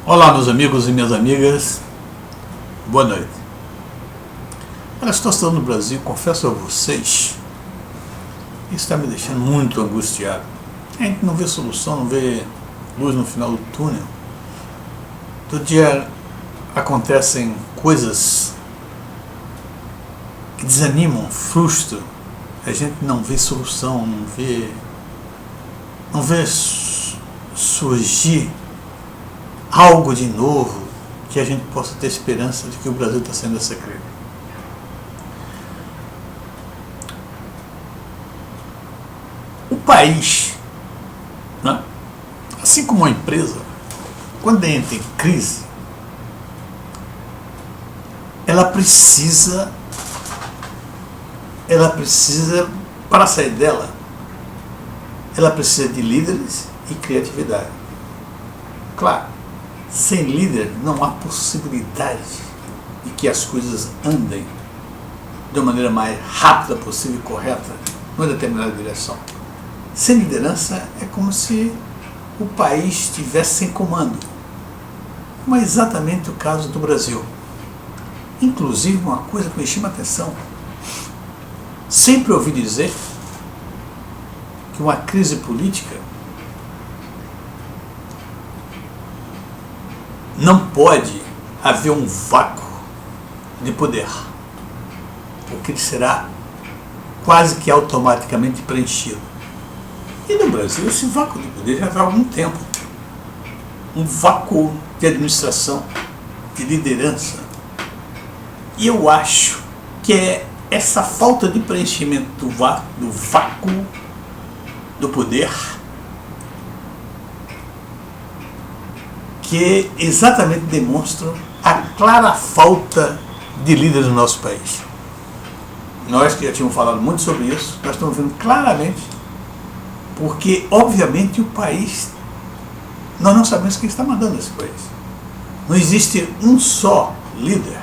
Olá, meus amigos e minhas amigas, boa noite. A situação no Brasil, confesso a vocês, está me deixando muito angustiado. A gente não vê solução, não vê luz no final do túnel. Todo dia acontecem coisas que desanimam, frustram. A gente não vê solução, não vê surgir algo de novo que a gente possa ter esperança de que o Brasil está sendo essa crise. O país, né? Assim como a empresa, quando entra em crise, ela precisa, para sair dela, ela precisa de líderes e criatividade. Claro, sem líder não há possibilidade de que as coisas andem de uma maneira mais rápida possível e correta numa determinada direção. Sem liderança é como se o país estivesse sem comando. Mas é exatamente o caso do Brasil. Inclusive, uma coisa que me chama a atenção, sempre ouvi dizer que uma crise política não pode haver um vácuo de poder, porque ele será quase que automaticamente preenchido. E no Brasil esse vácuo de poder já está há algum tempo. Um vácuo de administração, de liderança. E eu acho que é essa falta de preenchimento do vácuo do poder que exatamente demonstram a clara falta de líderes no nosso país. Nós que já tínhamos falado muito sobre isso, nós estamos vendo claramente, porque obviamente o país, nós não sabemos quem está mandando esse país. Não existe um só líder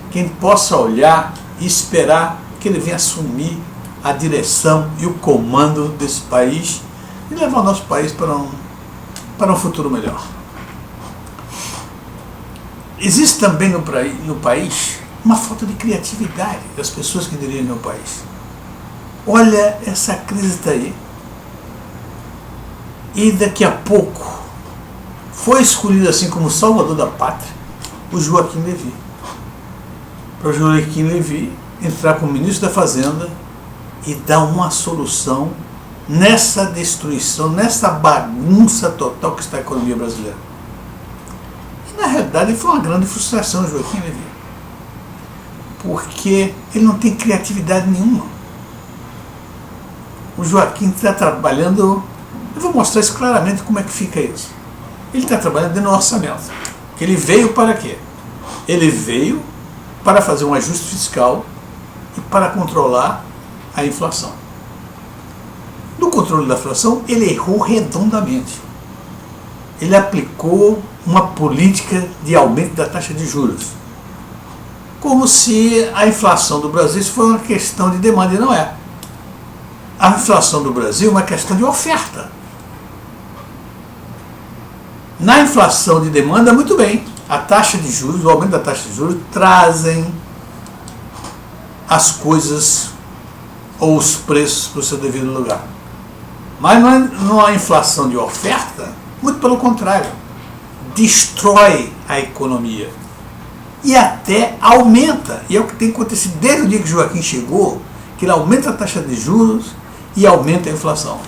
que possa olhar e esperar que ele venha assumir a direção e o comando desse país e levar o nosso país para um futuro melhor. Existe também no país uma falta de criatividade das pessoas que dirigem o país. Olha, essa crise está aí. E daqui a pouco foi escolhido assim como salvador da pátria o Joaquim Levy. Para o Joaquim Levy entrar como ministro da Fazenda e dar uma solução nessa destruição, nessa bagunça total que está a economia brasileira. Na realidade foi uma grande frustração o Joaquim Levy, porque ele não tem criatividade nenhuma. O Joaquim está trabalhando, eu vou mostrar isso claramente como é que fica isso. Ele está trabalhando dentro do orçamento, que ele veio para quê? Ele veio para fazer um ajuste fiscal e para controlar a inflação. No controle da inflação, ele errou redondamente. Ele aplicou uma política de aumento da taxa de juros, como se a inflação do Brasil fosse uma questão de demanda, e não é. A inflação do Brasil é uma questão de oferta. Na inflação de demanda, muito bem, a taxa de juros, o aumento da taxa de juros trazem as coisas ou os preços para o seu devido lugar. Mas não é inflação de oferta, muito pelo contrário, destrói a economia e até aumenta, e é o que tem acontecido desde o dia que Joaquim chegou, que ele aumenta a taxa de juros e aumenta a inflação.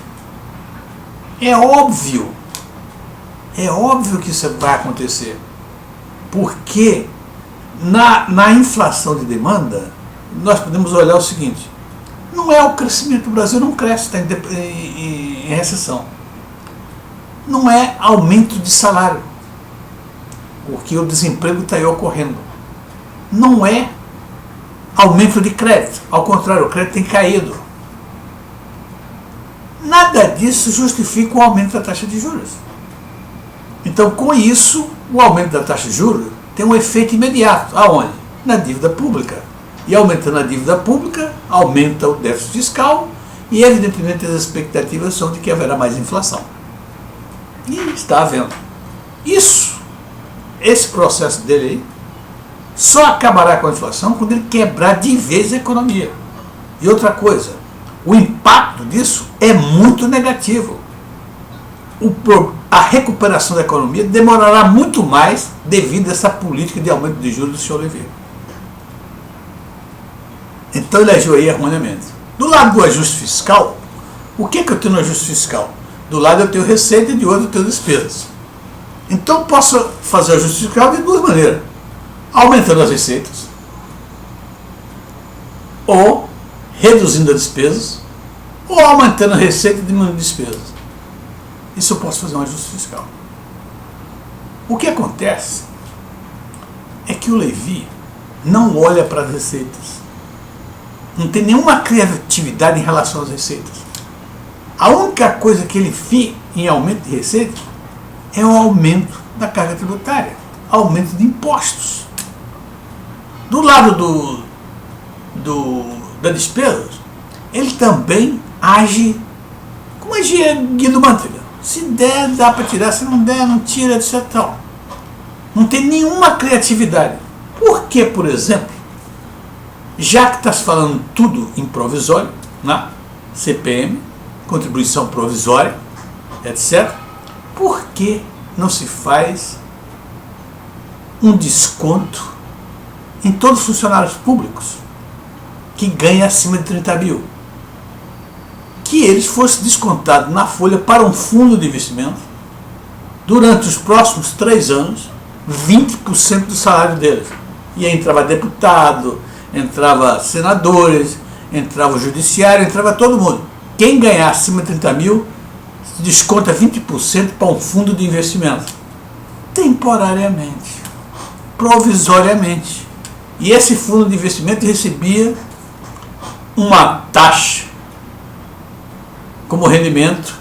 É óbvio que isso vai acontecer, porque na inflação de demanda nós podemos olhar o seguinte: não é o crescimento do Brasil, não cresce, está em recessão. Não é aumento de salário, porque o desemprego está aí ocorrendo. Não é aumento de crédito, ao contrário, o crédito tem caído. Nada disso justifica o aumento da taxa de juros. Então, com isso, o aumento da taxa de juros tem um efeito imediato. Aonde? Na dívida pública. E aumentando a dívida pública, aumenta o déficit fiscal e, evidentemente, as expectativas são de que haverá mais inflação. E está havendo. Isso esse processo dele aí só acabará com a inflação quando ele quebrar de vez a economia. E outra coisa, o impacto disso é muito negativo. A recuperação da economia demorará muito mais devido a essa política de aumento de juros do senhor Levy. Então ele agiu aí erroneamente. Do lado do ajuste fiscal, o que eu tenho no ajuste fiscal? Do lado eu tenho receita e de outro eu tenho despesas. Então eu posso fazer o ajuste fiscal de duas maneiras. Aumentando as receitas ou reduzindo as despesas, ou aumentando a receita e diminuindo as despesas. Isso eu posso fazer um ajuste fiscal. O que acontece é que o Levy não olha para as receitas. Não tem nenhuma criatividade em relação às receitas. A única coisa que ele vê em aumento de receita é o aumento da carga tributária, aumento de impostos. Do lado da despesa, ele também age como agia Guido Mantega. Se der, dá para tirar, se não der, não tira, etc. Não tem nenhuma criatividade. Por que, por exemplo, já que está se falando tudo em provisório, né? CPM, contribuição provisória, etc., por que não se faz um desconto em todos os funcionários públicos que ganham acima de 30 mil? Que eles fossem descontados na folha para um fundo de investimento durante os próximos 3 anos, 20% do salário deles. E aí entrava deputado, entrava senadores, entrava o judiciário, entrava todo mundo. Quem ganhar acima de 30 mil, desconta 20% para um fundo de investimento. Temporariamente, provisoriamente. E esse fundo de investimento recebia uma taxa como rendimento,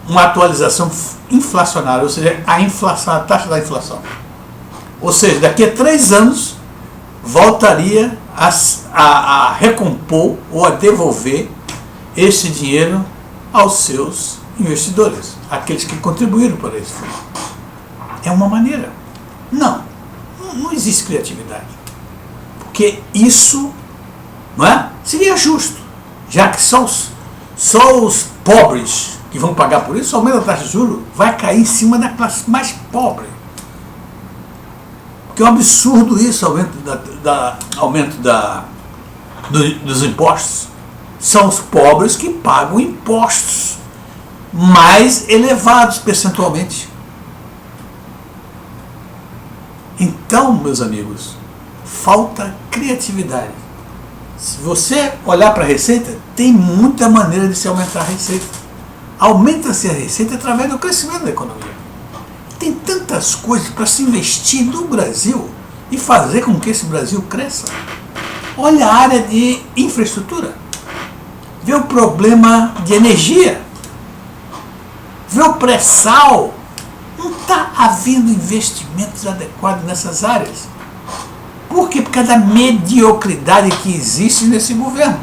uma atualização inflacionária, ou seja, a inflação, a taxa da inflação. Ou seja, daqui a 3 anos voltaria a recompor ou a devolver esse dinheiro aos seus investidores, aqueles que contribuíram para esse fundo. É uma maneira. Não existe criatividade. Porque isso, não é? Seria justo, já que só os pobres que vão pagar por isso, o aumento da taxa de juros vai cair em cima da classe mais pobre. Porque é um absurdo isso, aumento dos impostos. São os pobres que pagam impostos mais elevados percentualmente. Então, meus amigos, falta criatividade. Se você olhar para a receita, tem muita maneira de se aumentar a receita. Aumenta-se a receita através do crescimento da economia. Tem tantas coisas para se investir no Brasil e fazer com que esse Brasil cresça. Olha a área de infraestrutura. Vê o problema de energia. Vê o pré-sal. Não está havendo investimentos adequados nessas áreas. Por quê? Por causa da mediocridade que existe nesse governo.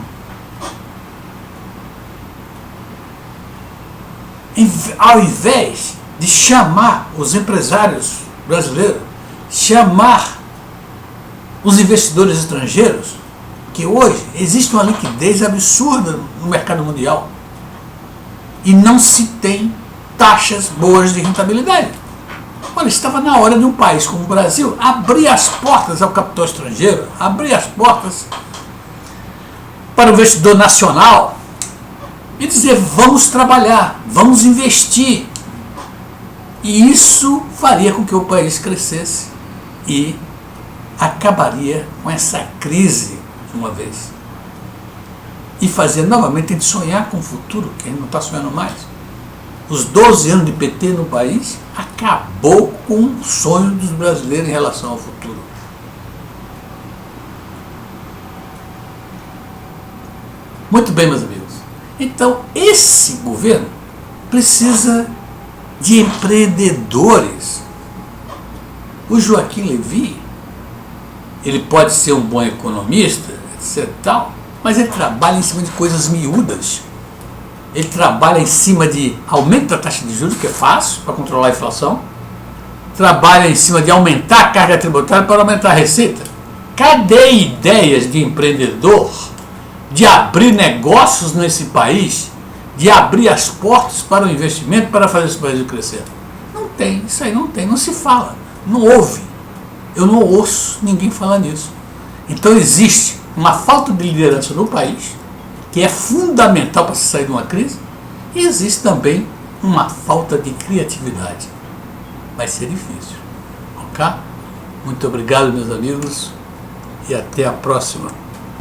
Ao invés de chamar os empresários brasileiros, chamar os investidores estrangeiros, que hoje existe uma liquidez absurda no mercado mundial e não se tem taxas boas de rentabilidade. Olha, estava na hora de um país como o Brasil abrir as portas ao capital estrangeiro, abrir as portas para o investidor nacional e dizer: vamos trabalhar, vamos investir. E isso faria com que o país crescesse e acabaria com essa crise de uma vez. E fazia novamente a gente sonhar com o futuro, que a gente não está sonhando mais. Os 12 anos de PT no país acabou com o sonho dos brasileiros em relação ao futuro. Muito bem, meus amigos. Então, esse governo precisa de empreendedores. O Joaquim Levy, ele pode ser um bom economista, etc. tal, mas ele trabalha em cima de coisas miúdas. Ele trabalha em cima de aumento da taxa de juros, que é fácil para controlar a inflação, trabalha em cima de aumentar a carga tributária para aumentar a receita. Cadê ideias de empreendedor, de abrir negócios nesse país, de abrir as portas para o investimento, para fazer esse país crescer? Não tem, isso aí não tem, não se fala, não ouve. Eu não ouço ninguém falar nisso. Então existe uma falta de liderança no país, que é fundamental para se sair de uma crise, e existe também uma falta de criatividade. Vai ser difícil. Ok? Muito obrigado, meus amigos, e até a próxima.